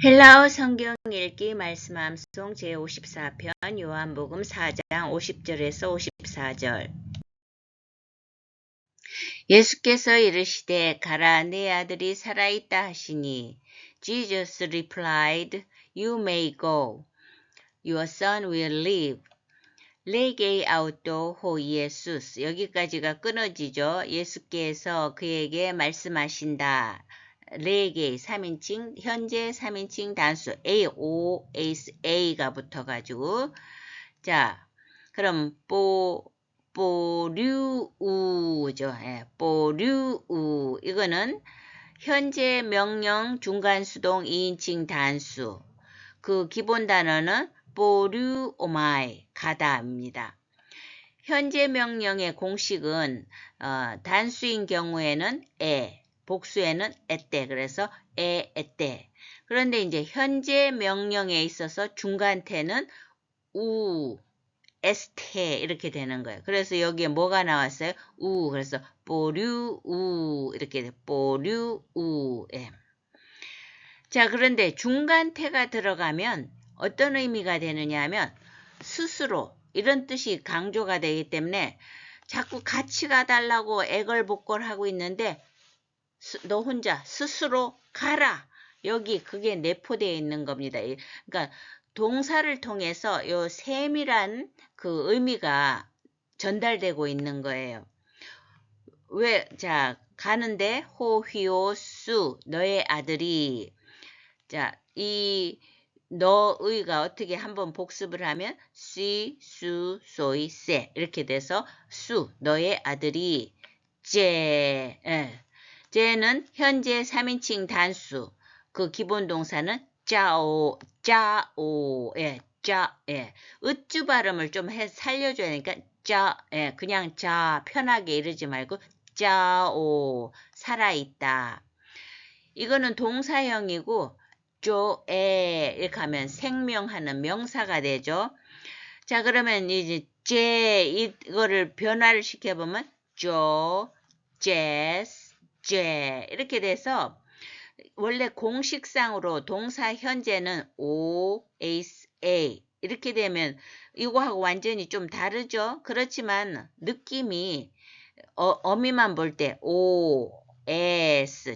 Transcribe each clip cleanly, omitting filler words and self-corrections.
헬라어 성경 읽기 말씀 암송 제54편 요한복음 4장 50절에서 54절. 예수께서 이르시되 가라 내 아들이 살아있다 하시니 Jesus replied, You may go. Your son will live. 레게 아우토 호 예수스. 여기까지가 끊어지죠. 예수께서 그에게 말씀하신다. 레게 3인칭 현재 3인칭 단수 A, O, A가 붙어가지고 자 그럼 뽀류우죠. 뽀류우 이거는 현재 명령 중간수동 2인칭 단수 그 기본 단어는 뽀류오마이 가다입니다. 현재 명령의 공식은 단수인 경우에는 복수에는 에떼 그래서 에떼. 그런데 이제 현재 명령에 있어서 중간태는 에스테 이렇게 되는 거예요. 그래서 여기에 뭐가 나왔어요? 그래서 뽀류우 이렇게 돼. 뽀류우. 자, 그런데 중간태가 들어가면 어떤 의미가 되느냐 하면 스스로 이런 뜻이 강조가 되기 때문에 자꾸 같이 가달라고 애걸복걸하고 있는데 너 혼자 스스로 가라. 여기 그게 내포되어 있는 겁니다. 그러니까 동사를 통해서 요 세밀한 그 의미가 전달되고 있는 거예요. 자, 가는데 호휘오수 너의 아들이 자, 이 너의가 어떻게 한번 복습을 하면 시, 수, 소이, 세 이렇게 돼서 수, 너의 아들이 쟤는 현재 3인칭 단수 그 기본 동사는 짜오 으쭈 발음을 좀 살려줘야 하니까 그냥 편하게 이러지 말고 짜오 살아있다. 이거는 동사형이고 이렇게 하면 생명하는 명사가 되죠. 자, 그러면 이제 이거를 변화를 시켜보면 이렇게 돼서 원래 공식상으로 동사 현재는 이렇게 되면 이거하고 완전히 좀 다르죠. 그렇지만 느낌이 어미만 볼 때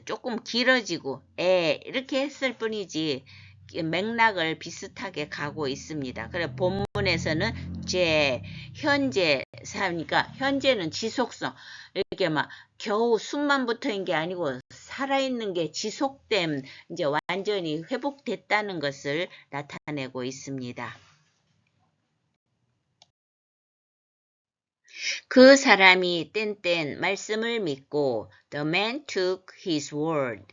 조금 길어지고 이렇게 했을 뿐이지 맥락을 비슷하게 가고 있습니다. 그래 본문에서는 현재 그러니까 현재는 지속성 이렇게 막 겨우 숨만 붙어있는 게 아니고 살아있는 게 지속됨 이제 완전히 회복됐다는 것을 나타내고 있습니다. 그 사람이 땐 말씀을 믿고 The man took his word.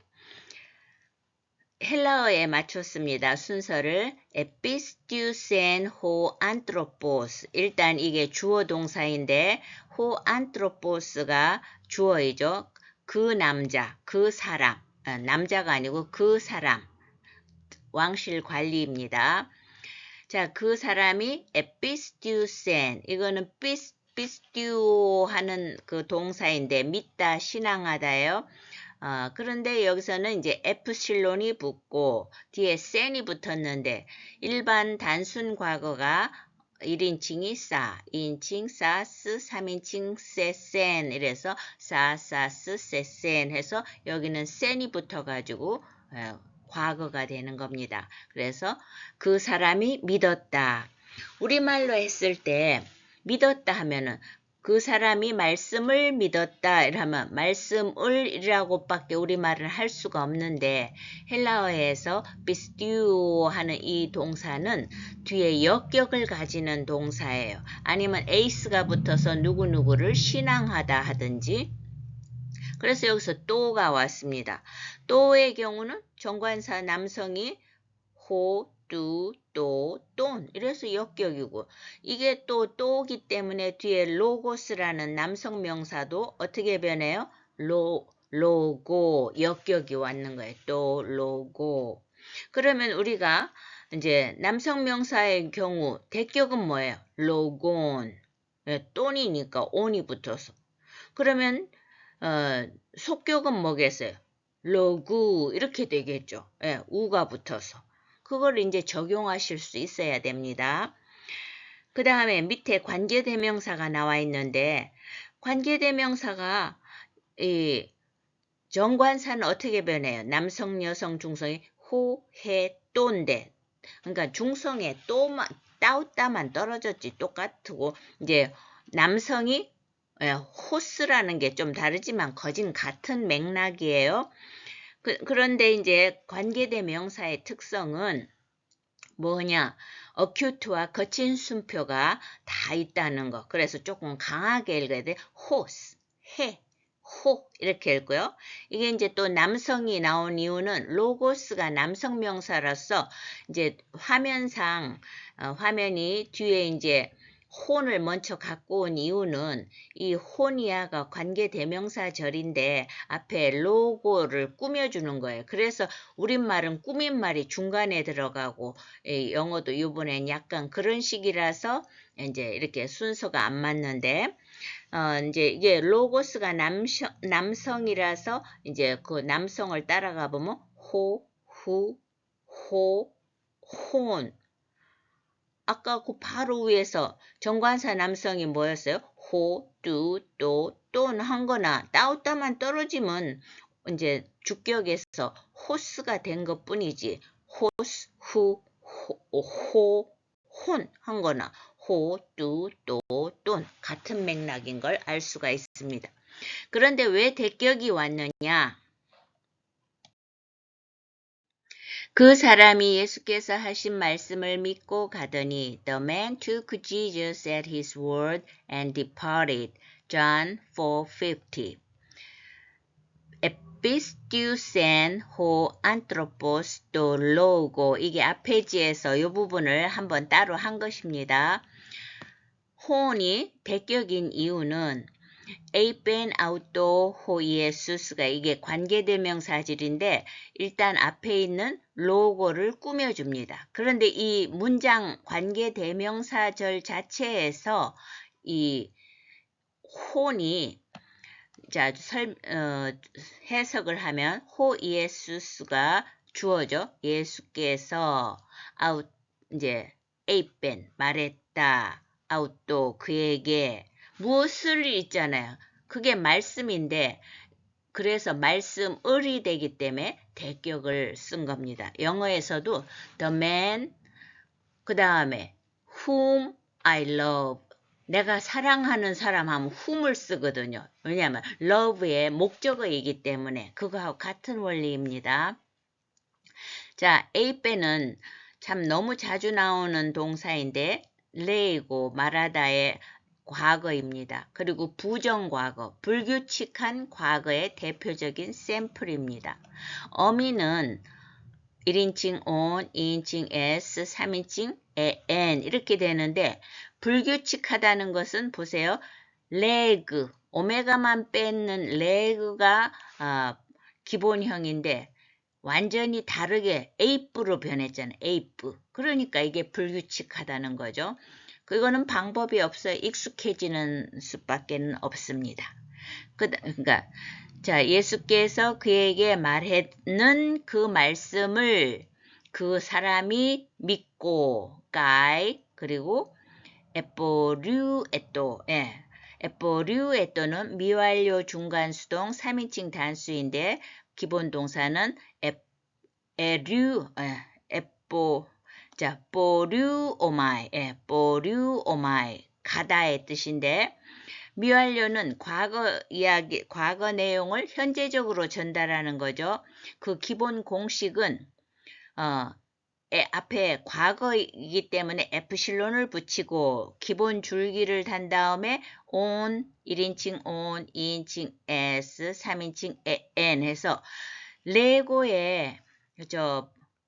헬라어에 맞췄습니다. 순서를 에피스튜센 호 안트로포스. 일단 이게 주어 동사인데 호 안트로포스가 주어이죠. 그 남자, 그 사람. 남자가 아니고 그 사람. 왕실 관리입니다. 자, 그 사람이 에피스튜센. 이거는 피스튜 하는 그 동사인데 믿다, 신앙하다예요. 그런데 여기서는 이제 에프실론이 붙고 뒤에 센이 붙었는데 일반 단순 과거가 1인칭이 2인칭 사스, 3인칭 세센 이래서 사사스 세센 해서 여기는 센이 붙어가지고 과거가 되는 겁니다. 그래서 그 사람이 믿었다. 우리말로 했을 때 믿었다 하면은 그 사람이 말씀을 믿었다 이러면 말씀을 밖에 우리말을 할 수가 없는데 헬라어에서 비스튜 하는 이 동사는 뒤에 역격을 가지는 동사예요. 아니면 에이스가 붙어서 누구누구를 신앙하다 하든지 그래서 여기서 또가 왔습니다. 또의 경우는 정관사 남성이 호, 뚜, 또, 돈 이래서 역격이고 이게 또기 때문에 뒤에 로고스라는 남성 명사도 어떻게 변해요? 로고 역격이 왔는 거예요. 또 로고. 그러면 우리가 이제 남성 명사의 경우 대격은 뭐예요? 로곤. 돈이니까 온이 붙어서. 그러면 속격은 뭐겠어요? 로구 이렇게 되겠죠. 예, 우가 붙어서. 그걸 이제 적용하실 수 있어야 됩니다. 그 다음에 밑에 관계대명사가 나와 있는데 관계대명사가 이 정관사는 어떻게 변해요? 남성, 여성, 중성이 호, 해, 또인데 그러니까 중성에 또만 따웃따만 떨어졌지 똑같고 이제 남성이 호스라는 게 좀 다르지만 거진 같은 맥락이에요. 그런데 이제 관계대명사의 특성은 뭐냐? 어큐트와 거친 순표가 다 있다는 거. 그래서 조금 강하게 읽어야 돼. 호스, 해, 호 이렇게 읽고요. 이게 이제 또 남성이 나온 이유는 로고스가 남성 명사로서 이제 화면상 화면이 뒤에 이제 혼을 먼저 갖고 온 이유는 이 혼이야가 관계대명사절인데 앞에 로고를 꾸며주는 거예요. 그래서 우리말은 꾸민말이 중간에 들어가고 영어도 이번엔 약간 그런 식이라서 이제 이렇게 순서가 안 맞는데 이제 이게 로고스가 남성이라서 이제 그 남성을 따라가 보면 호, 후, 호, 혼. 아까 그 바로 위에서 정관사 남성이 뭐였어요? 호, 뚜, 또, 또는 한 거나 따웃따만 떨어지면 이제 주격에서 호스가 된 것 뿐이지 호스, 후, 호, 혼 한 거나 호, 뚜, 또, 돈 같은 맥락인 걸 알 수가 있습니다. 그런데 왜 대격이 왔느냐? 그 사람이 예수께서 하신 말씀을 믿고 가더니 The man took Jesus at his word and departed. John 4:50. 에피스티우센 호 안트로포스 또 로고 이게 아페지에서 이 부분을 한번 따로 한 것입니다. 호온이 대격인 이유는 에이펜 아우토 호이에수스가 이게 관계대명사질인데 일단 앞에 있는 로고를 꾸며줍니다. 그런데 이 문장 관계대명사절 자체에서 이 혼이 자 해석을 하면 호이에수스가 주어져 예수께서 아웃 이제 에이펜 말했다 아웃도 그에게 무엇을 있잖아요. 그게 말씀인데 그래서 말씀을이 되기 때문에 대격을 쓴 겁니다. 영어에서도 the man 그 다음에 whom I love 내가 사랑하는 사람 하면 whom을 쓰거든요. 왜냐하면 love의 목적어이기 때문에 그거하고 같은 원리입니다. 자, 에이페는 참 너무 자주 나오는 동사인데 레이고 말하다의 과거입니다. 그리고 부정과거, 불규칙한 과거의 대표적인 샘플입니다. 어미는 1인칭 on, 2인칭 s, 3인칭 an 이렇게 되는데 불규칙하다는 것은 보세요. 레그, 오메가만 뺏는 레그가 기본형인데 완전히 다르게 에이프로 변했잖아요. 에이프. 그러니까 이게 불규칙하다는 거죠. 그거는 방법이 없어요. 익숙해지는 수밖에 없습니다. 그러니까 자 예수께서 그에게 말했는 그 말씀을 그 사람이 믿고 까이 그리고 에포류에또 에포류에또는 미완료 중간수동 3인칭 단수인데 기본 동사는 보류오마이, 보류오마이, 가다의 뜻인데, 미완료는 과거 이야기, 과거 내용을 현재적으로 전달하는 거죠. 그 기본 공식은, 앞에 과거이기 때문에 에프실론을 붙이고, 기본 줄기를 단 다음에, on, 1인칭 on, 2인칭 s, 3인칭 n 해서, 레고의,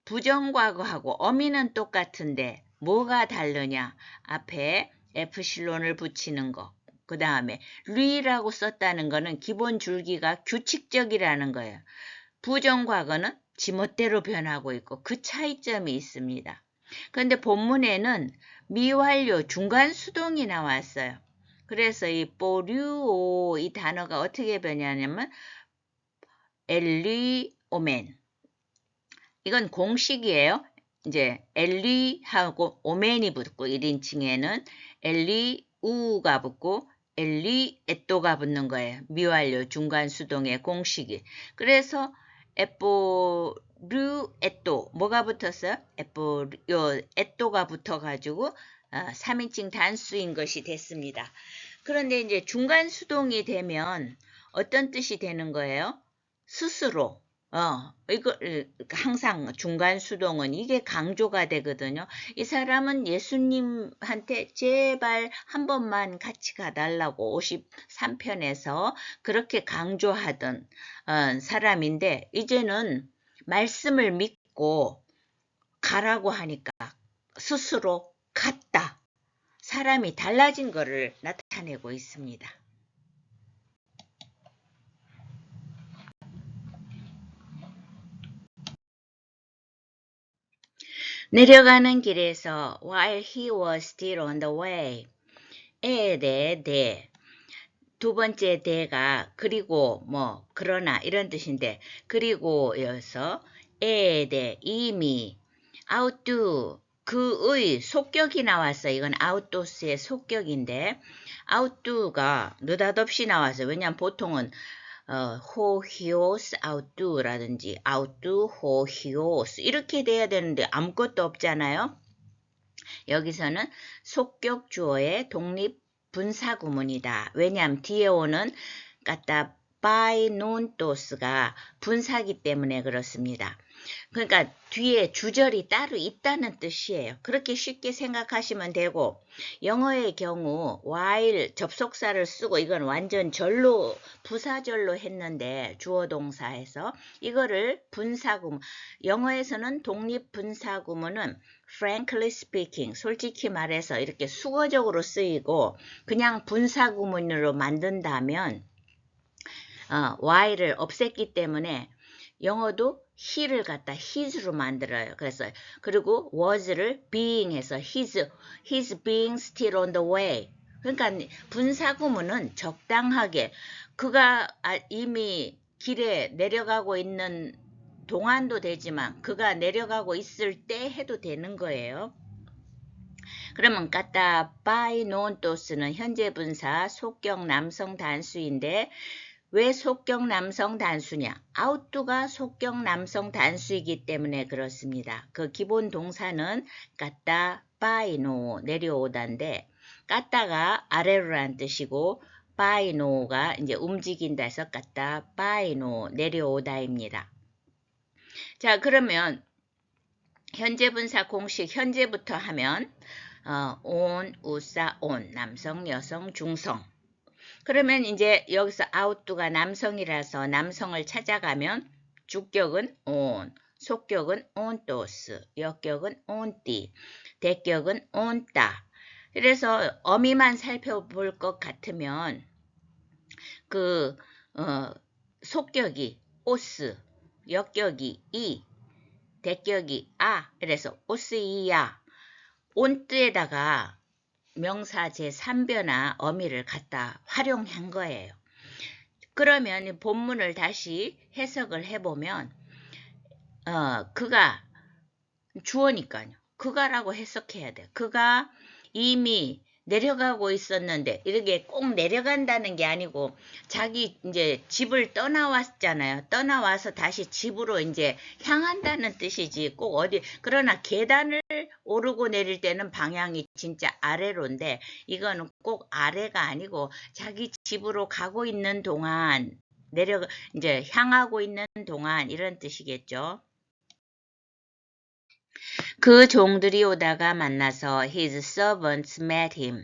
부정과거하고 어미는 똑같은데 뭐가 다르냐? 앞에 에프실론을 붙이는 거. 그 다음에 리라고 썼다는 거는 기본 줄기가 규칙적이라는 거예요. 부정과거는 지멋대로 변하고 있고 그 차이점이 있습니다. 그런데 본문에는 미완료 중간 수동이 나왔어요. 그래서 이 보류오 이 단어가 어떻게 변하냐면 엘리 오멘. 이건 공식이에요. 이제 엘리하고 오멘이 붙고 1인칭에는 엘리 우가 붙고 엘리 에또가 붙는 거예요. 미완료 중간 수동의 공식이. 그래서 에뽀르 에또 뭐가 붙었어요? 요 에또가 붙어가지고 3인칭 단수인 것이 됐습니다. 그런데 이제 중간 수동이 되면 어떤 뜻이 되는 거예요? 스스로. 이거 항상 중간 수동은 이게 강조가 되거든요. 이 사람은 예수님한테 제발 한 번만 같이 가달라고 53편에서 그렇게 강조하던 사람인데 이제는 말씀을 믿고 가라고 하니까 스스로 갔다. 사람이 달라진 것을 나타내고 있습니다. 내려가는 길에서 while he was still on the way 에에 대해 대. 두 번째 대가 그리고 뭐 그러나 이런 뜻인데 그리고 이어서 에에 대해 이미 outdo 그의 속격이 나왔어요. 이건 outdos의 속격인데 outdo가 느닷없이 나왔어요. 왜냐하면 보통은 호히오스 outdo라든지 outdo 호히오스 이렇게 돼야 되는데 아무것도 없잖아요. 여기서는 속격 주어의 독립 분사 구문이다. 왜냐하면 뒤에 오는 까따 바이논토스가 분사기 때문에 그렇습니다. 그러니까 뒤에 주절이 따로 있다는 뜻이에요. 그렇게 쉽게 생각하시면 되고 영어의 경우 while 접속사를 쓰고 이건 완전 절로 부사절로 했는데 주어 동사에서 이거를 분사구문 영어에서는 독립 분사구문은 frankly speaking 솔직히 말해서 이렇게 수거적으로 쓰이고 그냥 분사구문으로 만든다면 while을 없앴기 때문에 영어도 he를 갖다 his로 만들어요. 그래서 그리고 was를 being 해서 his being still on the way. 그러니까 분사구문은 적당하게 그가 이미 길에 내려가고 있는 동안도 되지만 그가 내려가고 있을 때 해도 되는 거예요. 그러면 까따 바이논토스는 현재 분사 속격 남성 단수인데 왜 속격 남성 단수냐? out도가 속격 남성 단수이기 때문에 그렇습니다. 그 기본 동사는 까따 바이노 내려오다인데 까따가 아래로란 뜻이고 바이노가 이제 움직인다 해서 까따 바이노 내려오다입니다. 자, 그러면 현재 분사 공식 현재부터 하면 on, 우사, on 남성, 여성, 중성 그러면 이제 여기서 out도가 남성이라서 남성을 찾아가면 주격은 on, 속격은 ontos, 역격은 on띠, 대격은 on따. 그래서 어미만 살펴볼 것 같으면 그 속격이 os, 역격이 이, 대격이 아. 그래서 오스이야. on뜨에다가 명사 제3변화 어미를 갖다 활용한 거예요. 그러면 본문을 다시 해석을 해보면 그가 주어니까요. 그가라고 해석해야 돼요. 그가 이미 내려가고 있었는데 이렇게 꼭 내려간다는 게 아니고 자기 이제 집을 떠나왔잖아요. 떠나와서 다시 집으로 이제 향한다는 뜻이지 꼭 어디 그러나 계단을 오르고 내릴 때는 방향이 진짜 아래로인데 이거는 꼭 아래가 아니고 자기 집으로 가고 있는 동안 이제 향하고 있는 동안 이런 뜻이겠죠. 그 종들이 오다가 만나서 his servants met him.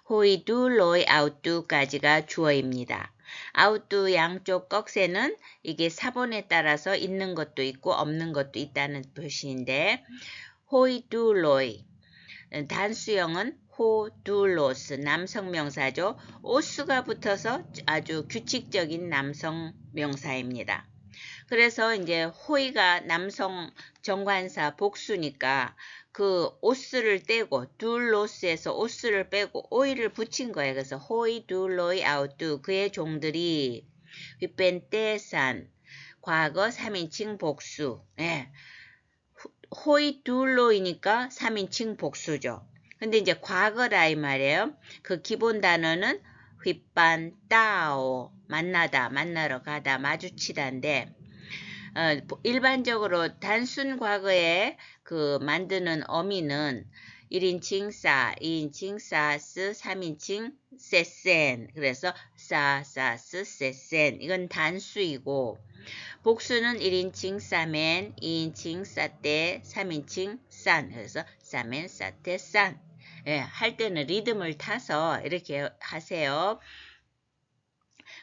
호이두 로이 아웃두까지가 주어입니다. 아웃두 양쪽 꺽쇠는 이게 사본에 따라서 있는 것도 있고 없는 것도 있다는 뜻인데 호이두 로이 단수형은 호둘로스 남성명사죠. 오스가 붙어서 아주 규칙적인 남성명사입니다. 그래서 이제 호이가 남성 정관사 복수니까 그 오스를 떼고 둘로스에서 오스를 빼고 오이를 붙인 거예요. 그래서 호이 둘로이 아웃두 그의 종들이 휘펜테산 과거 3인칭 복수. 예. 호이둘로이니까 3인칭 복수죠. 근데 이제 과거라 이 말이에요. 그 기본 단어는 휘빤따오, 만나다, 만나러 가다, 마주치다인데 일반적으로 단순 과거에 그 만드는 어미는 1인칭 싸, 2인칭 싸스, 3인칭 세센. 그래서 싸, 싸스, 세센. 이건 단수이고 복수는 1인칭 싸맨, 2인칭 싸떼, 3인칭 싼. 그래서 싸맨, 싸떼, 싼. 예, 할 때는 리듬을 타서 이렇게 하세요.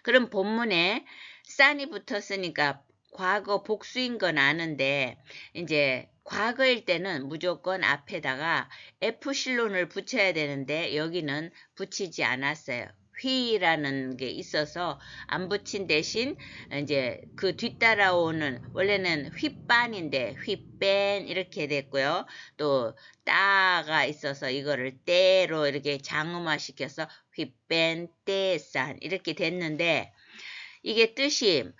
그럼 본문에 싼이 붙었으니까 과거 복수인 건 아는데 이제 과거일 때는 무조건 앞에다가 F실론을 붙여야 되는데 여기는 붙이지 않았어요. 휘라는 게 있어서 안 붙인 대신 이제 그 뒤따라오는 원래는 휘빤인데 휘뺀 이렇게 됐고요. 또 따가 있어서 이거를 때로 이렇게 장음화 시켜서 휘뺀 때싼 이렇게 됐는데 이게 뜻이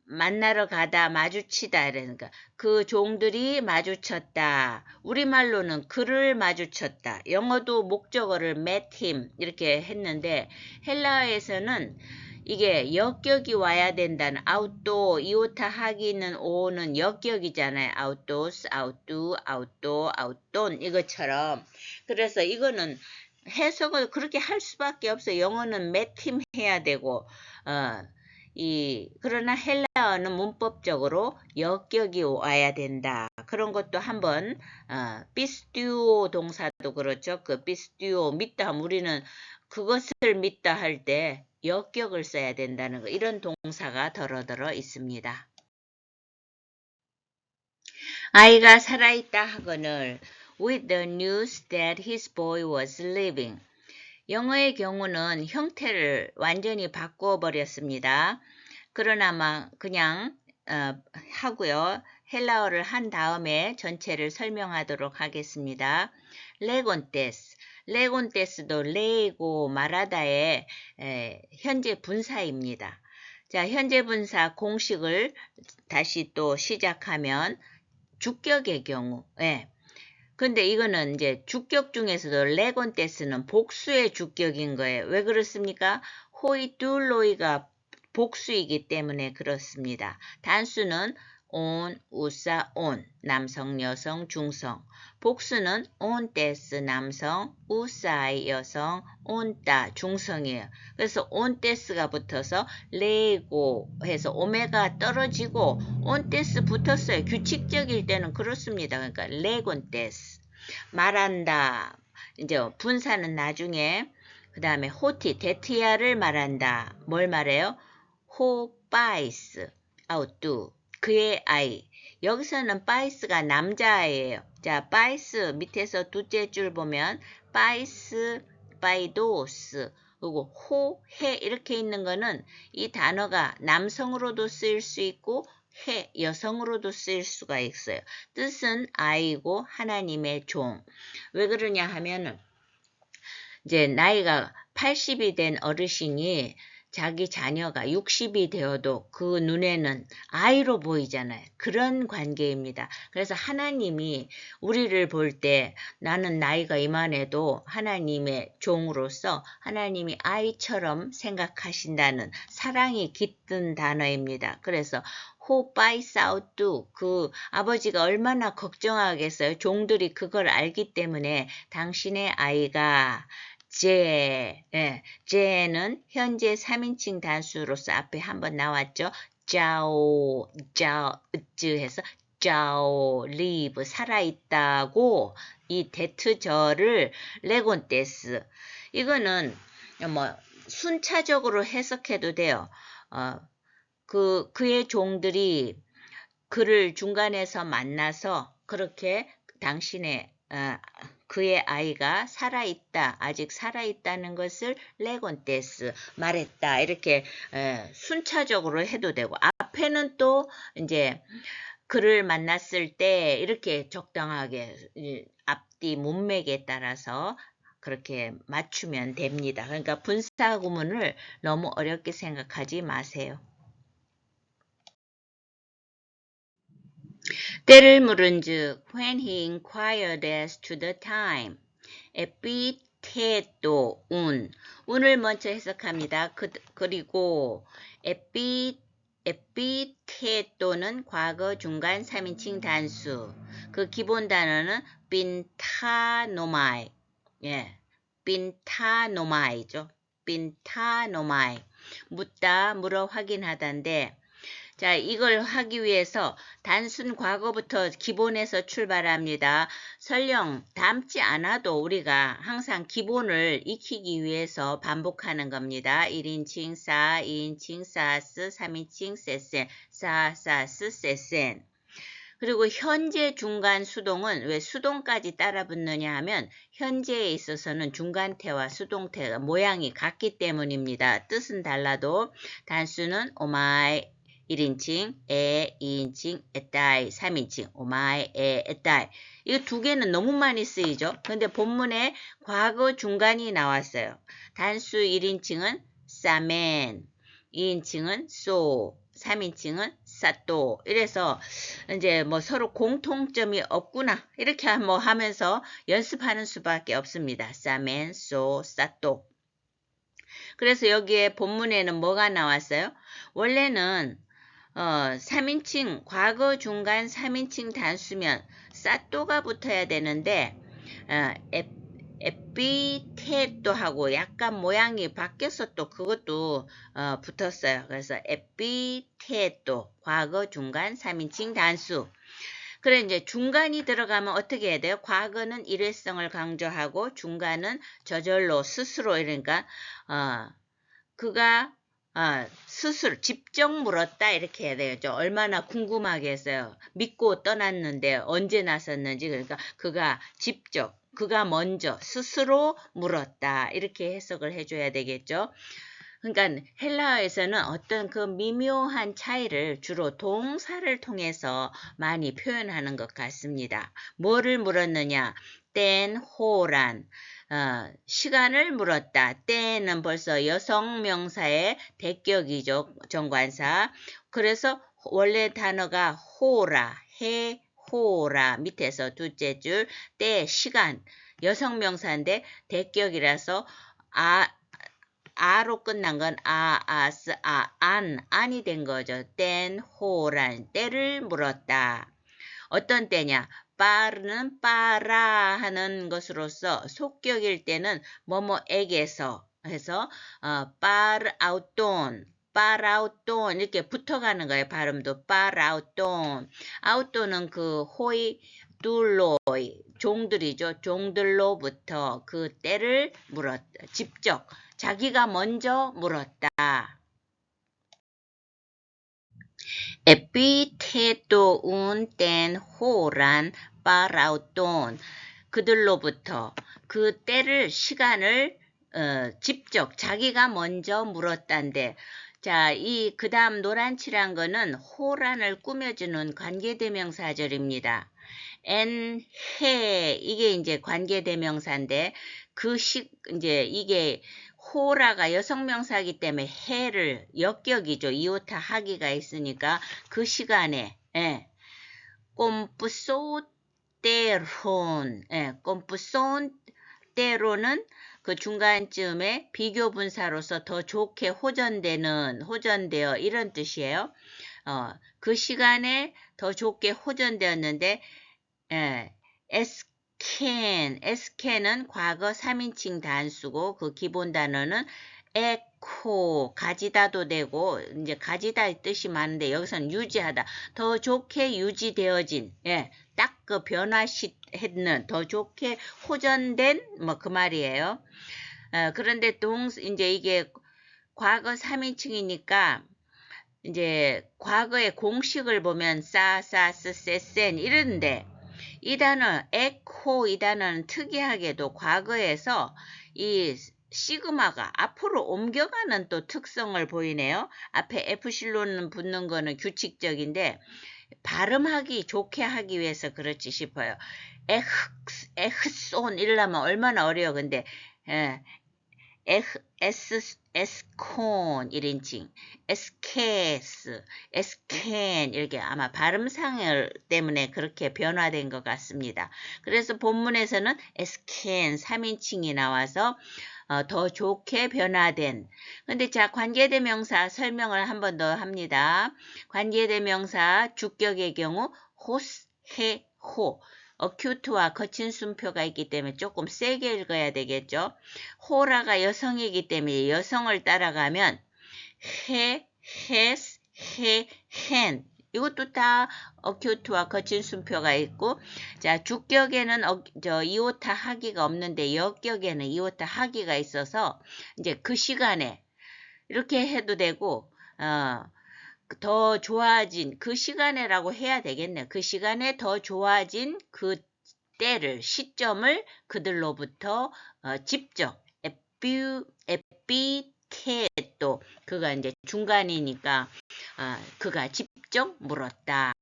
만나러 가다 마주치다 이러니까 그 종들이 마주쳤다. 우리말로는 그를 마주쳤다. 영어도 목적어를 met him 이렇게 했는데 헬라어에서는 이게 역격이 와야 된다는 아웃도 이오타 하기는 오는 역격이잖아요. 아웃도스, 아웃두, 아웃도, 아웃돈 이것처럼. 그래서 이거는 해석을 그렇게 할 수밖에 없어요. 영어는 met him 해야 되고 그러나 헬라어는 문법적으로 역격이 와야 된다. 그런 것도 한번 피스튜오 동사도 그렇죠. 그 피스튜오 믿다 우리는 그것을 믿다 할 때 역격을 써야 된다는 거. 이런 동사가 더러더러 있습니다. 아이가 살아있다 하거늘 with the news that his boy was living. 영어의 경우는 형태를 완전히 바꿔 버렸습니다. 그러나 그냥 하고요. 헬라어를 한 다음에 전체를 설명하도록 하겠습니다. 레곤테스. 레곤테스도 레고 마라다의 현재 분사입니다. 자, 현재 분사 공식을 다시 또 시작하면 주격의 경우. 근데 이거는 이제 주격 중에서도 레곤테스는 복수의 주격인 거예요. 왜 그렇습니까? 호이둘로이가 복수이기 때문에 그렇습니다. 단수는 온, 우사, 온, 남성, 여성, 중성. 복수는 온테스 남성, 우사이 여성, 온따 중성이에요. 그래서 온테스가 붙어서 레고 해서 오메가 떨어지고 온테스 붙었어요. 규칙적일 때는 그렇습니다. 그러니까 레곤테스. 말한다. 이제 분사는 나중에 그 다음에 호티, 데티아를 말한다. 뭘 말해요? 호바이스, 아웃두, 그의 아이. 여기서는 바이스가 남자아이예요. 자, 바이스 밑에서 둘째 줄 보면 바이스, 바이도스, 그리고 호, 해 이렇게 있는 거는 이 단어가 남성으로도 쓰일 수 있고 해, 여성으로도 쓰일 수가 있어요. 뜻은 아이고 하나님의 종. 왜 그러냐 하면은 이제 나이가 80이 된 어르신이 자기 자녀가 60이 되어도 그 눈에는 아이로 보이잖아요. 그런 관계입니다. 그래서 하나님이 우리를 볼 때 나는 나이가 이만해도 하나님의 종으로서 하나님이 아이처럼 생각하신다는 사랑이 깃든 단어입니다. 그래서 호바이사우뚜 그 아버지가 얼마나 걱정하겠어요. 종들이 그걸 알기 때문에 당신의 아이가 제는 현재 3인칭 단수로서 앞에 한번 나왔죠. 자오, 자으 해서 자오, 리브, 살아있다고 이 데트절을 레곤테스. 이거는 순차적으로 해석해도 돼요. 그의 종들이 그를 중간에서 만나서 그렇게 당신의 그의 아이가 살아있다, 아직 살아있다는 것을 레곤테스 말했다. 이렇게 순차적으로 해도 되고 앞에는 또 이제 그를 만났을 때 이렇게 적당하게 앞뒤 문맥에 따라서 그렇게 맞추면 됩니다. 그러니까 분사 구문을 너무 어렵게 생각하지 마세요. 때를 물은즉 when he inquired as to the time. 에피테또 운을 먼저 해석합니다. 그리고 에피테또는 과거 중간 3인칭 단수. 그 기본 단어는 빈타노마이. 예. 빈타노마이죠. 빈타노마이. 묻다, 물어 확인하다인데, 자, 이걸 하기 위해서 단순 과거부터 기본에서 출발합니다. 설령 닮지 않아도 우리가 항상 기본을 익히기 위해서 반복하는 겁니다. 1인칭 사, 2인칭 사스, 3인칭 세센, 사사스 세센. 그리고 현재 중간 수동은 왜 수동까지 따라 붙느냐 하면 현재에 있어서는 중간태와 수동태가 모양이 같기 때문입니다. 뜻은 달라도 단수는 오마이 1인칭, 2인칭, 에따이, 3인칭, 오마이, 에따이. 이거 두 개는 너무 많이 쓰이죠. 근데 본문에 과거 중간이 나왔어요. 단수 1인칭은 싸맨, 2인칭은 쏘, 3인칭은 사또. 이래서 이제 뭐 서로 공통점이 없구나. 이렇게 뭐 하면서 연습하는 수밖에 없습니다. 싸맨, 쏘, 사또. 그래서 여기에 본문에는 뭐가 나왔어요? 원래는 3인칭, 과거 중간 3인칭 단수면 사또가 붙어야 되는데 에피테토하고 약간 모양이 바뀌어서 또 그것도 붙었어요. 그래서 에피테토, 과거 중간 3인칭 단수. 그래 이제 중간이 들어가면 어떻게 해야 돼요? 과거는 일회성을 강조하고 중간은 저절로 스스로 이러니까 그가 스스로 직접 물었다 이렇게 해야 되겠죠. 얼마나 궁금하게 했어요. 믿고 떠났는데 언제 나섰는지. 그러니까 그가 직접, 그가 먼저 스스로 물었다 이렇게 해석을 해줘야 되겠죠. 그러니까 헬라어에서는 어떤 그 미묘한 차이를 주로 동사를 통해서 많이 표현하는 것 같습니다. 뭐를 물었느냐? 땐 호란. 시간을 물었다. 때는 벌써 여성 명사의 대격이죠. 정관사. 그래서 원래 단어가 호라, 호라 밑에서 둘째 줄, 때, 시간. 여성 명사인데 대격이라서 아로 끝난 건 아스, 안이 된 거죠. 땐 호란, 때를 물었다. 어떤 때냐? 빠르는 빠라 하는 것으로서 속격일 때는 뭐뭐에게서 해서 빠르아웃돈, 빠라웃돈 이렇게 붙어가는 거예요. 발음도 빠라웃돈. 아웃돈은 그 호이 둘로이 종들이죠. 종들로부터 그 때를 물었다. 직접 자기가 먼저 물었다. 에피테또 운땐 호란 빠라우돈 그들로부터 그 때를 시간을 직접 자기가 먼저 물었단데 자, 그 다음 노란칠한 거는 호란을 꾸며주는 관계대명사절입니다. 해 이게 이제 관계대명사인데 이제 이게 호라가 여성명사이기 때문에 해를 역격이죠. 이오타 하기가 있으니까 그 시간에 꼼푸소 때론 꼼푸손 때로는 그 중간쯤에 비교분사로서 더 좋게 호전되어 이런 뜻이에요. 그 시간에 더 좋게 호전되었는데 에스캔은 과거 3인칭 단수고 그 기본 단어는 에코 가지다도 되고 이제 가지다 뜻이 많은데 여기서는 유지하다 더 좋게 유지되어진 딱 그 변화했는 더 좋게 호전된 뭐 그 말이에요. 그런데 이제 이게 과거 3인칭이니까 이제 과거의 공식을 보면 사사스세센 이런데 이 단어 에코 이 단어는 특이하게도 과거에서 이 시그마가 앞으로 옮겨가는 또 특성을 보이네요. 앞에 에프실론은 붙는 거는 규칙적인데 발음하기 좋게 하기 위해서 그렇지 싶어요. 에흐손 이러려면 얼마나 어려워. 근데 에스콘 1인칭, 에스캔 이렇게 아마 발음상 때문에 그렇게 변화된 것 같습니다. 그래서 본문에서는 에스캔 3인칭이 나와서 더 좋게 변화된. 근데 자, 관계대명사 설명을 한 번 더 합니다. 관계대명사 주격의 경우 호스, 해, 호. 어큐트와 거친 순표가 있기 때문에 조금 세게 읽어야 되겠죠. 호라가 여성이기 때문에 여성을 따라가면 해, 헤스, 해, 헨. 이것도 다 어큐트와 거친 순표가 있고, 자, 주격에는 이오타 하기가 없는데 역격에는 이오타 하기가 있어서 이제 그 시간에 이렇게 해도 되고, 더 좋아진 그 시간에라고 해야 되겠네요. 그 시간에 더 좋아진 그 때를, 시점을 그들로부터 직접 에피테또 그가 이제 중간이니까 그가 직접 물었다.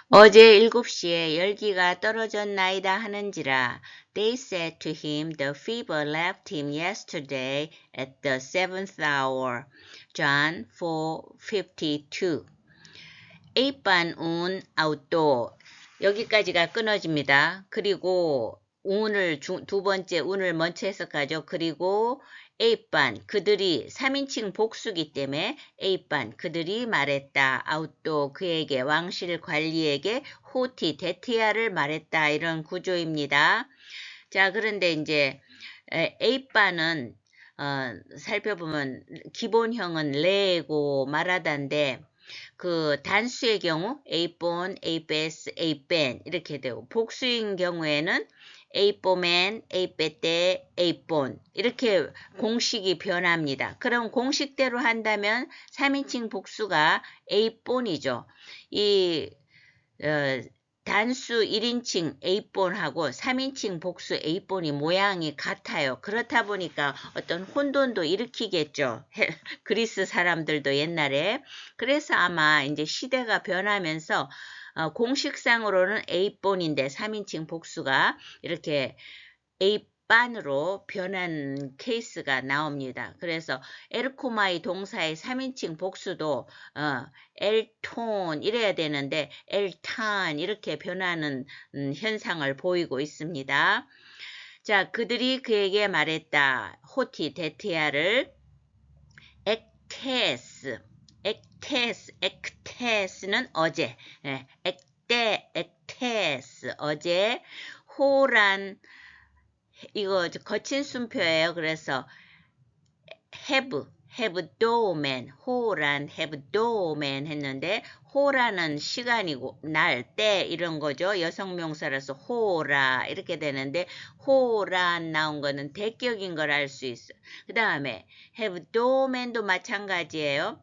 어제 7시에 열기가 떨어졌나이다 하는지라 They said to him, The fever left him yesterday at the 7th hour. John 4:52. 에이반 운 아웃도 여기까지가 끊어집니다. 그리고 운을 두 번째 운을 먼저 해석하죠. 그리고 에이반 그들이 3인칭 복수기 때문에 에이반 그들이 말했다. 아웃도 그에게 왕실 관리에게 호티 데티아를 말했다. 이런 구조입니다. 자, 그런데 이제 에이반은 살펴보면 기본형은 레고 마라다인데 그 단수의 경우 에이본, 에이베스, 에이벤 이렇게 되고 복수인 경우에는 에이뽀맨, 에이빼떼, 에이본 이렇게 공식이 변합니다. 그럼 공식대로 한다면 3인칭 복수가 에이본이죠. 이 단수 1인칭 에이본하고 3인칭 복수 에이본이 모양이 같아요. 그렇다 보니까 어떤 혼돈도 일으키겠죠. 그리스 사람들도 옛날에. 그래서 아마 이제 시대가 변하면서 공식상으로는 에이본인데 3인칭 복수가 이렇게 에이반으로 변한 케이스가 나옵니다. 그래서 에르코마이 동사의 3인칭 복수도 엘톤 이래야 되는데 엘탄 이렇게 변하는 현상을 보이고 있습니다. 자, 그들이 그에게 말했다. 호티 데티아를 엑테스는 어제, 엑테스 어제, 호란 이거 거친 순표예요. 그래서 have domen, 호란 have domen 했는데 호라는 시간이고 날, 때 이런 거죠. 여성명사라서 호라 이렇게 되는데 호란 나온 거는 대격인 걸 알 수 있어. 그 다음에 have domen도 마찬가지예요.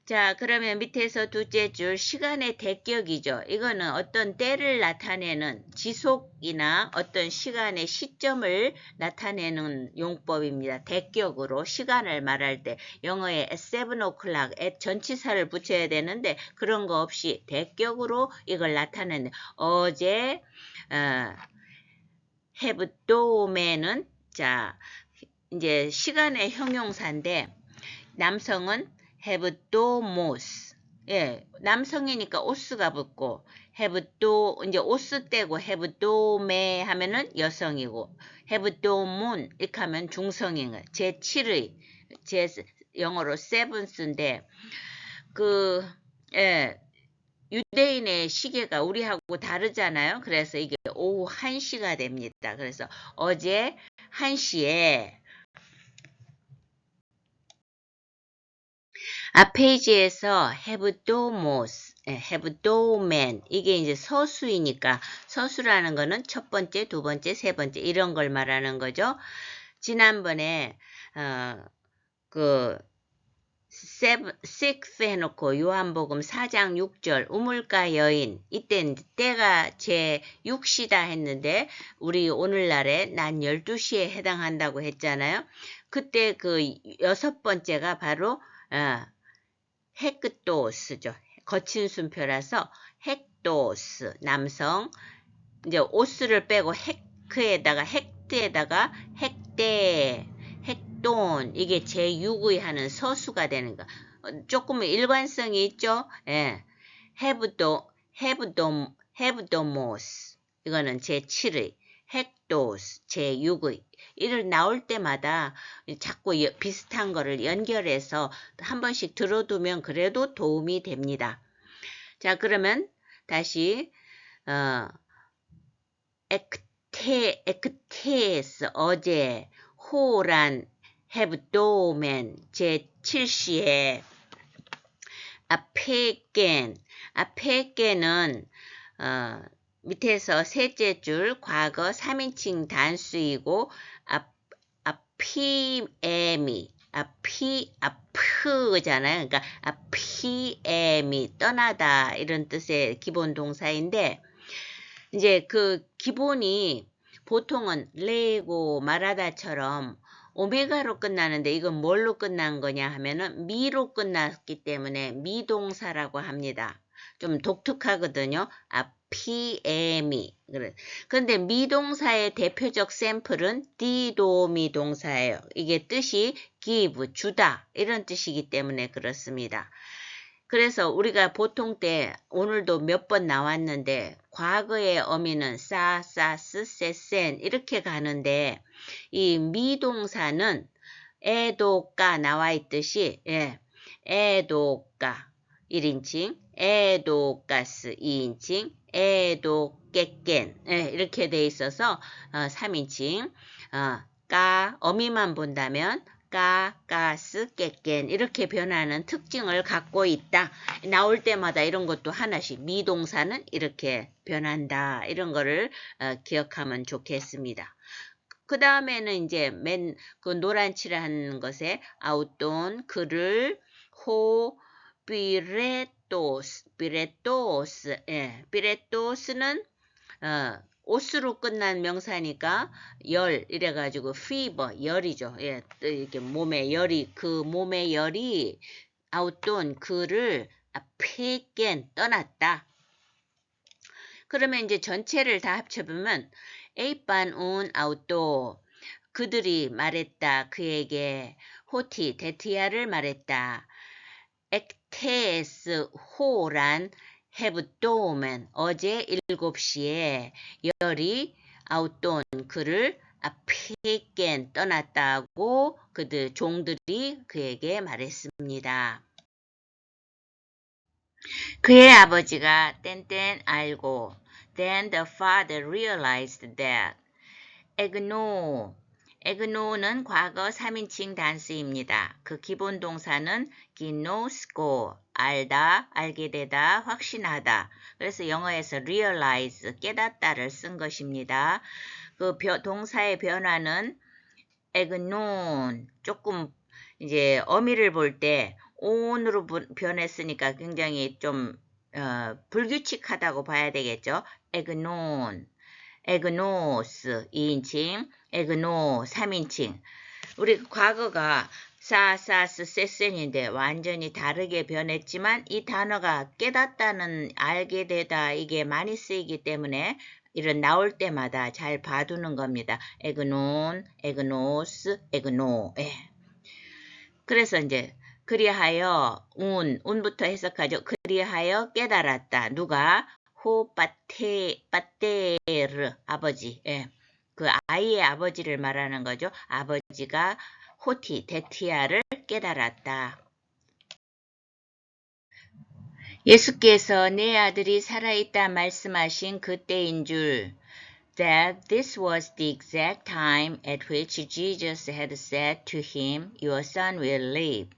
자, 그러면 밑에서 둘째 줄 시간의 대격이죠. 이거는 어떤 때를 나타내는 지속이나 어떤 시간의 시점을 나타내는 용법입니다. 대격으로 시간을 말할 때 영어에 at 7 o'clock, at 전치사를 붙여야 되는데 그런 거 없이 대격으로 이걸 나타내는 어제 have domen은 자 이제 시간의 형용사인데 남성은 have domos. 예, 남성이니까 오스가 붙고 have do 이제 오스 떼고 have dome 하면은 여성이고 have domon 이렇게 하면 중성인 거예요. 제7의 영어로 seventh인데 그 유대인의 시계가 우리하고 다르잖아요. 그래서 이게 오후 1시가 됩니다. 그래서 어제 1시에 페이지에서 have domos, have domen 이게 이제 서수이니까 서수라는 거는 첫 번째, 두 번째, 세 번째 이런 걸 말하는 거죠. 지난번에 그 6 해놓고 요한복음 4장 6절 우물가 여인 이때 때가 제 6시다 했는데 우리 오늘날에 난 12시에 해당한다고 했잖아요. 그때 그 여섯 번째가 바로 헥도스죠. 거친 순표라서 헥도스 남성 이제 오스를 빼고 헥크에다가 헥트에다가 헥대, 헥돈 이게 제6의 하는 서수가 되는 거. 조금 일관성이 있죠. 예. 헤브도모스 이거는 제7의, 헥도스 제6의 이를 나올 때마다 자꾸 비슷한 거를 연결해서 한 번씩 들어두면 그래도 도움이 됩니다. 자, 그러면 다시 엑테스 어제, 호란, 헤브도멘 제7시에 아페겐은 밑에서 셋째 줄 과거 3인칭 단수이고 아프잖아요. 그러니까 아피엠이 떠나다 이런 뜻의 기본 동사인데 이제 그 기본이 보통은 레고 말하다처럼 오메가로 끝나는데 이건 뭘로 끝난 거냐 하면은 미로 끝났기 때문에 미동사라고 합니다. 좀 독특하거든요. 아피에미. 그런데 미동사의 대표적 샘플은 디도미동사예요. 이게 뜻이 give, 주다 이런 뜻이기 때문에 그렇습니다. 그래서 우리가 보통 때 오늘도 몇 번 나왔는데 과거의 어미는 싸스, 세센 이렇게 가는데 이 미동사는 에도까 나와 있듯이 에도까 1인칭, 에도가스 2인칭, 에도깨깬 이렇게 돼 있어서 3인칭 어미만 본다면 까스, 깨깬 이렇게 변하는 특징을 갖고 있다. 나올 때마다 이런 것도 하나씩 미동사는 이렇게 변한다. 이런 거를 기억하면 좋겠습니다. 그 다음에는 이제 그 노란 칠한 것에 아웃돈, 그를, 비레토스는 오스로 끝난 명사니까 열 이래가지고 fever 열이죠. 예, 이렇게 몸에 열이 그 몸의 열이 아웃돈 그를 아페겐 떠났다. 그러면 이제 전체를 다 합쳐보면 에이반 운 아웃도 그들이 말했다. 그에게 호티 데티아를 말했다. 엑테스 호란 헤브도멘 어제 7시에 열이 아웃돈 그를 아피겐 떠났다고 그들 종들이 그에게 말했습니다. 그의 아버지가 땡땡 알고 Then the father realized that 에그노는 과거 3인칭 단수입니다. 그 기본 동사는 기노스고 알다, 알게 되다, 확신하다. 그래서 영어에서 realize, 깨닫다를 쓴 것입니다. 그 동사의 변화는 에그논 조금 이제 어미를 볼 때 온으로 변했으니까 굉장히 좀 불규칙하다고 봐야 되겠죠. 에그노스 2인칭, 에그노 3인칭. 우리 과거가 사사스 세센인데 완전히 다르게 변했지만 이 단어가 깨닫다는 알게 되다 이게 많이 쓰이기 때문에 이런 나올 때마다 잘 봐두는 겁니다. 에그논, 에그노스, 에그노. 그래서 이제 그리하여 운부터 해석하죠. 그리하여 깨달았다. 누가? 빠테르 아버지. 그 아이의 아버지를 말하는 거죠. 아버지가 호티 데티아를 깨달았다. 예수께서 내 아들이 살아있다 말씀하신 그때인 줄 that this was the exact time at which Jesus had said to him, Your son will live.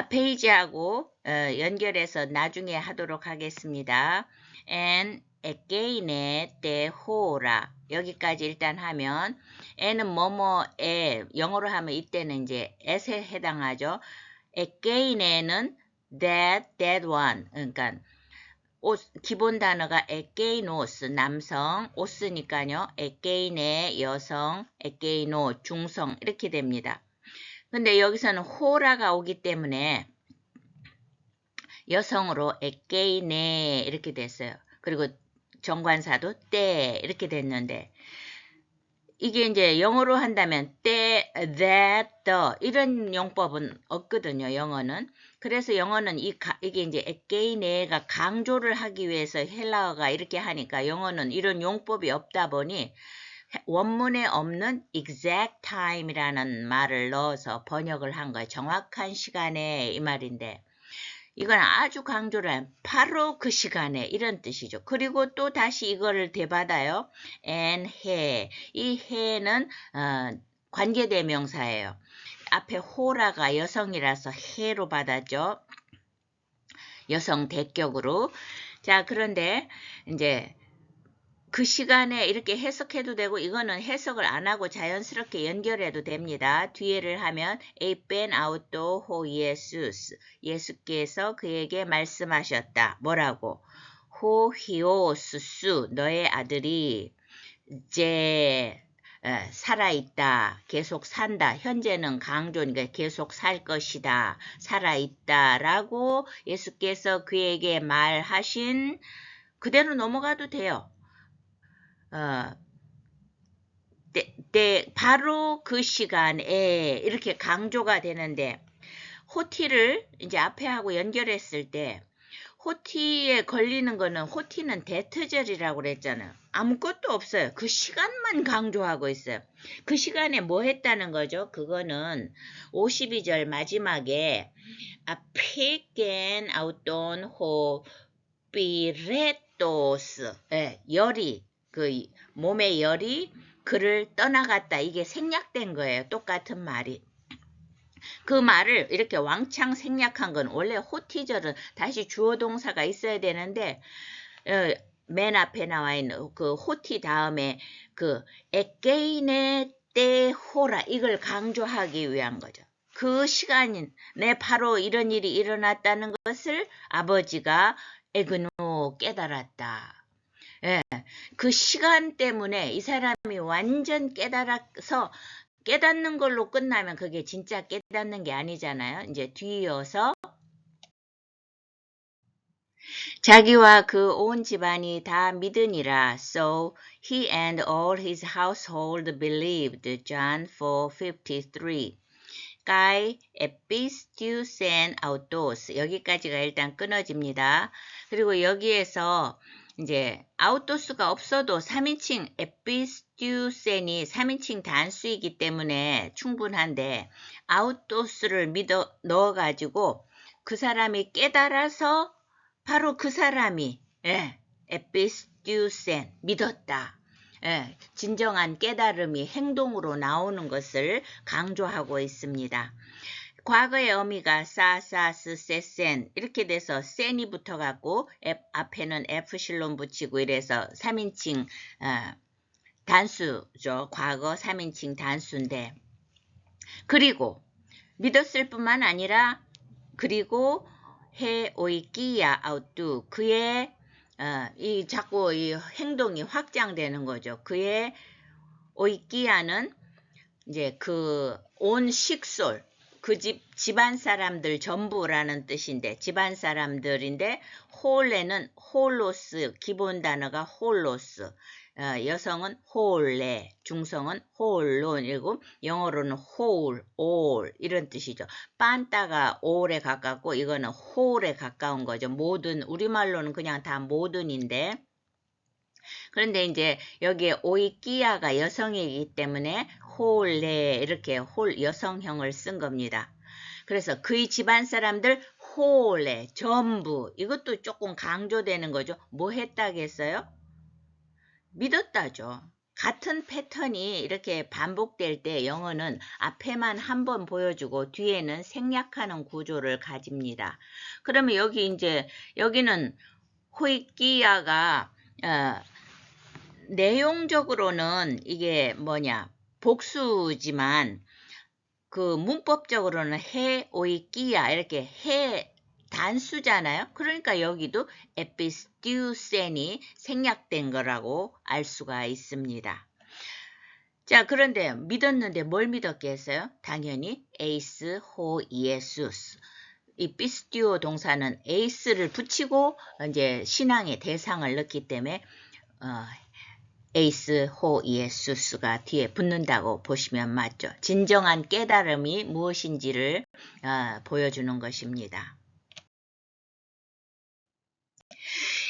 페이지하고 연결해서 나중에 하도록 하겠습니다. and again에 때호라 여기까지 일단 하면 n은 뭐뭐에 영어로 하면 이때는 이제 at에 해당하죠. again에는 that one 그러니까 기본 단어가 에게이노스 남성 오스니까요. 에게이네 여성 에게이노 중성 이렇게 됩니다. 근데 여기서는 호라가 오기 때문에 여성으로 에게이네 이렇게 됐어요. 그리고 정관사도 때 이렇게 됐는데 이게 이제 영어로 한다면 that, the 이런 용법은 없거든요. 영어는. 그래서 영어는 이게 이제 again에가 강조를 하기 위해서 헬라어가 이렇게 하니까 영어는 이런 용법이 없다 보니 원문에 없는 exact time이라는 말을 넣어서 번역을 한 거예요. 정확한 시간에 이 말인데 이건 아주 강조를 한 바로 그 시간에 이런 뜻이죠. 그리고 또 다시 이거를 되받아요. and 해. 이 해는 관계대명사예요. 앞에 호라가 여성이라서 해로 받았죠. 여성 대격으로. 자, 그런데 이제 그 시간에 이렇게 해석해도 되고 이거는 해석을 안 하고 자연스럽게 연결해도 됩니다. 뒤에를 하면 에펜 아우토 호 예수스 예수께서 그에게 말씀하셨다. 뭐라고? 호 히오스수 너의 아들이 이제 살아있다. 계속 산다. 현재는 강조니까 계속 살 것이다. 살아있다. 라고 예수께서 그에게 말하신 그대로 넘어가도 돼요. 바로 그 시간에 이렇게 강조가 되는데 호티를 이제 앞에 하고 연결했을 때 호티에 걸리는 거는 호티는 대트절이라고 그랬잖아요. 아무것도 없어요. 그 시간만 강조하고 있어요. 그 시간에 뭐 했다는 거죠? 그거는 52절 마지막에 아페겐 아우톤 호 피레토스 열이 그 몸의 열이 그를 떠나갔다. 이게 생략된 거예요. 똑같은 말이. 그 말을 이렇게 왕창 생략한 건 원래 호티절은 다시 주어 동사가 있어야 되는데 맨 앞에 나와 있는 그 호티 다음에 그 에게인의 때호라 이걸 강조하기 위한 거죠. 그 시간에 바로 이런 일이 일어났다는 것을 아버지가 에그노 깨달았다. 예, 그 시간 때문에 이 사람이 완전 깨달아서 깨닫는 걸로 끝나면 그게 진짜 깨닫는 게 아니잖아요. 이제 뒤이어서 자기와 그 온 집안이 다 믿으니라. So he and all his household believed. John 4:53. Kai epistusen autos. 여기까지가 일단 끊어집니다. 그리고 여기에서 이제 아우토스가 없어도 3인칭 에피스튜센이 3인칭 단수이기 때문에 충분한데 아우토스를 넣어가지고 그 사람이 깨달아서 바로 그 사람이 에피스튜센 믿었다. 진정한 깨달음이 행동으로 나오는 것을 강조하고 있습니다. 과거의 어미가 사사스 세센 이렇게 돼서 센이 붙어갖고 앞에는 에프실론 붙이고 이래서 3인칭 단수죠. 과거 3인칭 단수인데 그리고 믿었을 뿐만 아니라 그리고 해 오이끼야 아우뚜 그의 이 자꾸 이 행동이 확장되는 거죠. 그의 오이끼야는 이제 그 온 식솔 그 집안 사람들 전부라는 뜻인데 집안 사람들인데 홀레는 홀로스 기본 단어가 홀로스 여성은 홀레 중성은 홀론이고 영어로는 홀, 올 이런 뜻이죠. 빤따가 올에 가깝고 이거는 홀에 가까운 거죠. 모든 우리말로는 그냥 다 모든인데 그런데 이제 여기에 오이끼야가 여성이기 때문에 홀레 이렇게 홀 여성형을 쓴 겁니다. 그래서 그의 집안 사람들 홀레 전부 이것도 조금 강조되는 거죠. 뭐 했다겠어요? 믿었다죠. 같은 패턴이 이렇게 반복될 때 영어는 앞에만 한번 보여주고 뒤에는 생략하는 구조를 가집니다. 그러면 여기 이제 여기는 호이끼야가 내용적으로는 이게 뭐냐 복수지만 그 문법적으로는 해 오이끼야 이렇게 해 단수잖아요. 그러니까 여기도 에피스튜센이 생략된 거라고 알 수가 있습니다. 자 그런데 믿었는데 뭘 믿었겠어요? 당연히 에이스 호 예수스 이 피스튜오 동사는 에이스를 붙이고 이제 신앙의 대상을 넣기 때문에 에이스 호 예수스가 뒤에 붙는다고 보시면 맞죠. 진정한 깨달음이 무엇인지를 보여주는 것입니다.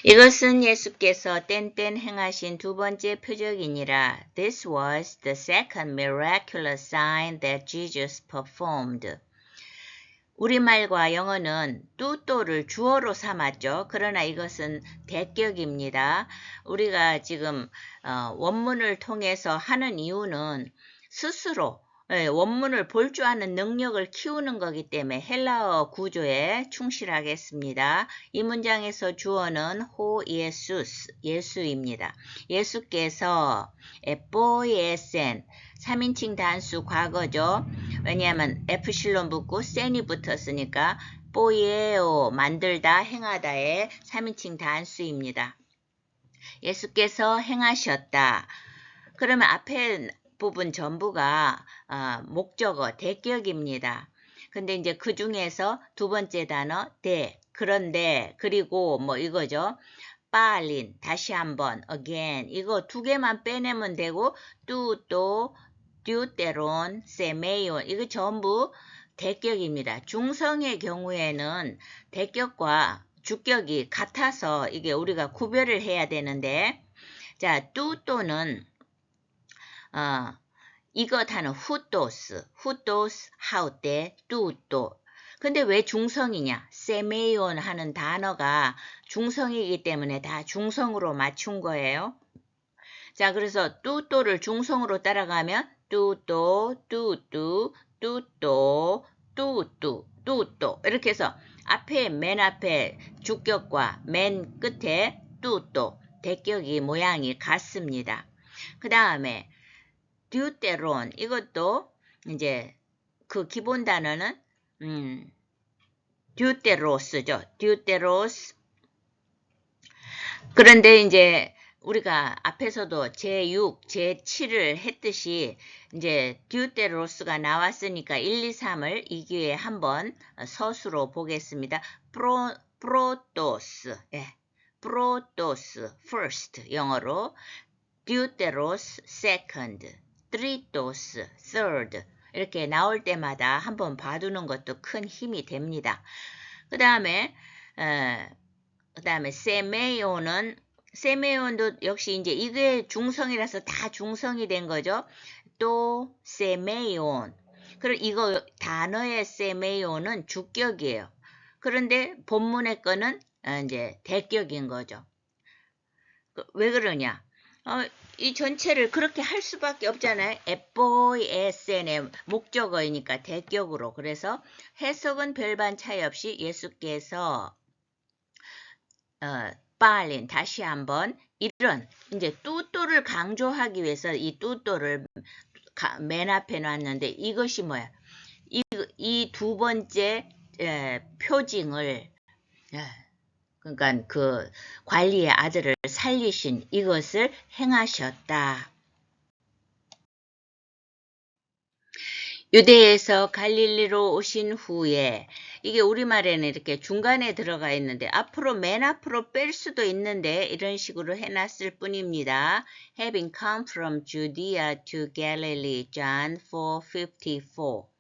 이것은 예수께서 땐땐 행하신 두 번째 표적이니라. This was the second miraculous sign that Jesus performed. 우리말과 영어는 뚜또를 주어로 삼았죠. 그러나 이것은 대격입니다. 우리가 지금 원문을 통해서 하는 이유는 스스로 원문을 볼 줄 아는 능력을 키우는 거기 때문에 헬라어 구조에 충실하겠습니다. 이 문장에서 주어는 호 예수스, 예수입니다. 예수께서 에뽀예센 3인칭 단수 과거죠. 왜냐하면 에프실론 붙고 센이 붙었으니까 뽀예오 만들다 행하다의 3인칭 단수입니다. 예수께서 행하셨다. 그러면 앞에 부분 전부가 목적어 대격입니다. 근데 이제 그 중에서 두 번째 단어 대, 그런데, 그리고 뭐 이거죠. 빨린, 다시 한번, again. 이거 두 개만 빼내면 되고 뚜또, 듀테론, 세메이온 이거 전부 대격입니다. 중성의 경우에는 대격과 주격이 같아서 이게 우리가 구별을 해야 되는데 자, 뚜또는 이거 단어 후토스, 하우때, 뚜또. 근데 왜 중성이냐? 세메이온 하는 단어가 중성이기 때문에 다 중성으로 맞춘 거예요. 자, 그래서 뚜또를 중성으로 따라가면 뚜또, 뚜뚜, 뚜또, 뚜뚜, 뚜또 이렇게 해서 맨 앞에 주격과 맨 끝에 뚜또, 대격이 모양이 같습니다. 그 다음에 듀테론 이것도 이제 그 기본 단어는 듀테로스죠. 듀테로스. 그런데 이제 우리가 앞에서도 제6, 제7을 했듯이 이제 듀테로스가 나왔으니까 1, 2, 3을 이 기회에 한번 서술로 보겠습니다. 프로토스, 프로토스, first 영어로, 듀테로스, second, 트리토스, third 이렇게 나올 때마다 한번 봐두는 것도 큰 힘이 됩니다. 그 다음에 세메온도 역시 이제 이게 중성이라서 다 중성이 된 거죠. 또 세메온. 그리고 이거 단어의 세메온은 주격이에요. 그런데 본문의 거는 이제 대격인 거죠. 왜 그러냐? 이 전체를 그렇게 할 수밖에 없잖아요. 에뽀이에센의 목적어이니까 대격으로. 그래서 해석은 별반 차이 없이 예수께서 빨린 다시 한번 이런 이제 뚜또를 강조하기 위해서 이 뚜또를 맨 앞에 놨는데 이것이 뭐야? 이 두 번째 표징을 그러니까 그 관리의 아들을 살리신 이것을 행하셨다. 유대에서 갈릴리로 오신 후에 이게 우리말에는 이렇게 중간에 들어가 있는데 앞으로 맨 앞으로 뺄 수도 있는데 이런 식으로 해놨을 뿐입니다. Having come from Judea to Galilee, John 4:54.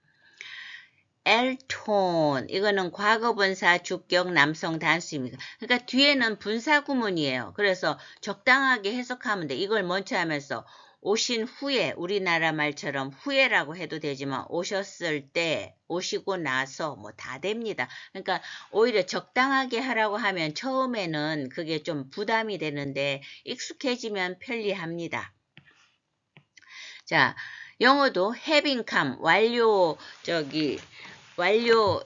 엘톤 이거는 과거분사 주격 남성 단수입니다. 그러니까 뒤에는 분사 구문이에요. 그래서 적당하게 해석하면 돼. 이걸 먼저 하면서 오신 후에 우리나라 말처럼 후에라고 해도 되지만 오셨을 때 오시고 나서 뭐 다 됩니다. 그러니까 오히려 적당하게 하라고 하면 처음에는 그게 좀 부담이 되는데 익숙해지면 편리합니다. 자, 영어도 having come 완료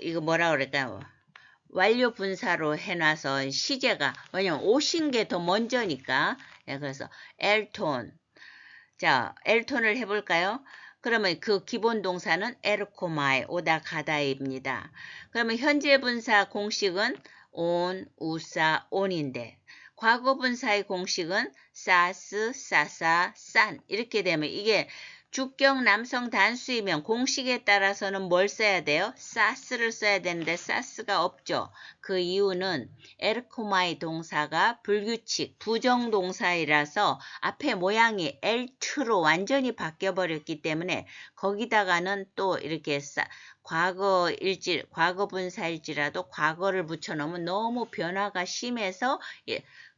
이거 뭐라 그럴까요? 완료 분사로 해놔서 시제가 왜냐면 오신 게 더 먼저니까 그래서 엘톤 자 엘톤을 해볼까요? 그러면 그 기본 동사는 에르코마이 오다 가다입니다. 그러면 현재 분사 공식은 온, 우사, 온인데 과거 분사의 공식은 사스, 사사, 산 이렇게 되면 이게 주격 남성 단수이면 공식에 따라서는 뭘 써야 돼요? 사스를 써야 되는데 사스가 없죠. 그 이유는 에르코마이 동사가 불규칙, 부정동사이라서 앞에 모양이 엘트로 완전히 바뀌어버렸기 때문에 거기다가는 또 이렇게 과거 분사일지라도 과거를 붙여놓으면 너무 변화가 심해서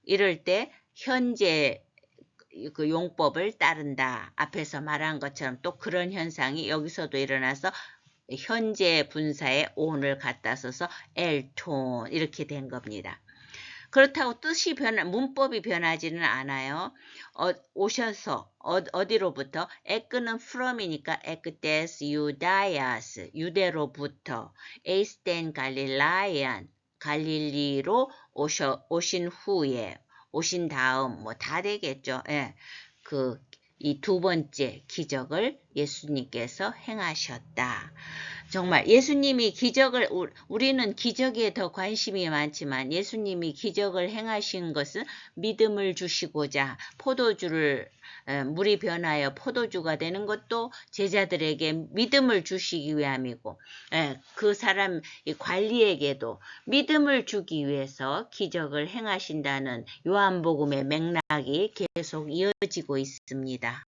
이럴 때 현재 그 용법을 따른다. 앞에서 말한 것처럼 또 그런 현상이 여기서도 일어나서 현재 분사에 on을 갖다 써서 엘톤 이렇게 된 겁니다. 그렇다고 뜻이 문법이 변하지는 않아요. 오셔서 어디로부터? 에크는 from이니까 ektes 유다야스 유대로부터 에이스텐 갈릴라이안 갈릴리로 오신 후에 오신 다음 뭐 다 되겠죠. 예. 이 두 번째 기적을 예수님께서 행하셨다. 정말 예수님이 기적을 우리는 기적에 더 관심이 많지만 예수님이 기적을 행하신 것은 믿음을 주시고자 포도주를 물이 변하여 포도주가 되는 것도 제자들에게 믿음을 주시기 위함이고 그 사람 관리에게도 믿음을 주기 위해서 기적을 행하신다는 요한복음의 맥락이 계속 이어지고 있습니다.